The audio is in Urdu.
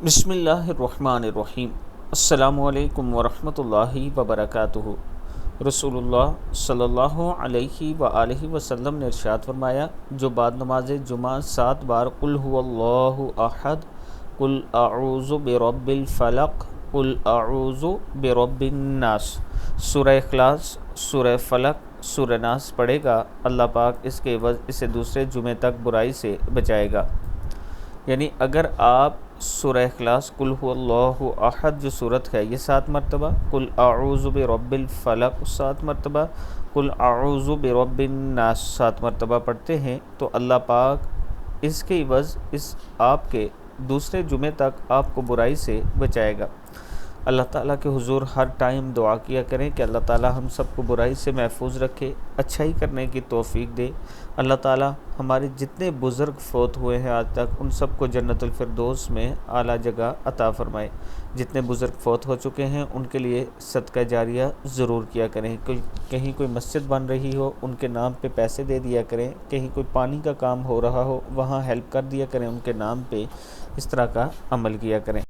بسم اللہ الرحمن الرحیم۔ السلام علیکم ورحمۃ اللہ وبرکاتہ۔ رسول اللہ صلی اللہ علیہ وآلہ وسلم نے ارشاد فرمایا، جو بعد نماز جمعہ 7 بار قل هو اللہ احد، قل اعوذ برب الفلق، قل اعوذ برب الناس، سورہ اخلاص، سورہ فلق، سورہ ناس پڑھے گا، اللہ پاک اس کے عوض اسے دوسرے جمعے تک برائی سے بچائے گا۔ یعنی اگر آپ سورہ اخلاص، قل هو اللہ احد جو صورت ہے یہ 7 مرتبہ، قل اعوذ برب الفلق 7 مرتبہ، قل اعوذ برب الناس 7 مرتبہ پڑھتے ہیں تو اللہ پاک اس کے عوض اس آپ کے دوسرے جمعے تک آپ کو برائی سے بچائے گا۔ اللہ تعالیٰ کے حضور ہر ٹائم دعا کیا کریں کہ اللہ تعالیٰ ہم سب کو برائی سے محفوظ رکھے، اچھائی کرنے کی توفیق دے۔ اللہ تعالیٰ ہمارے جتنے بزرگ فوت ہوئے ہیں آج تک ان سب کو جنت الفردوس میں اعلیٰ جگہ عطا فرمائے۔ جتنے بزرگ فوت ہو چکے ہیں ان کے لیے صدقہ جاریہ ضرور کیا کریں۔ کہیں کوئی مسجد بن رہی ہو ان کے نام پہ پیسے دے دیا کریں، کہیں کوئی پانی کا کام ہو رہا ہو وہاں ہیلپ کر دیا کریں ان کے نام پہ، اس طرح کا عمل کیا کریں۔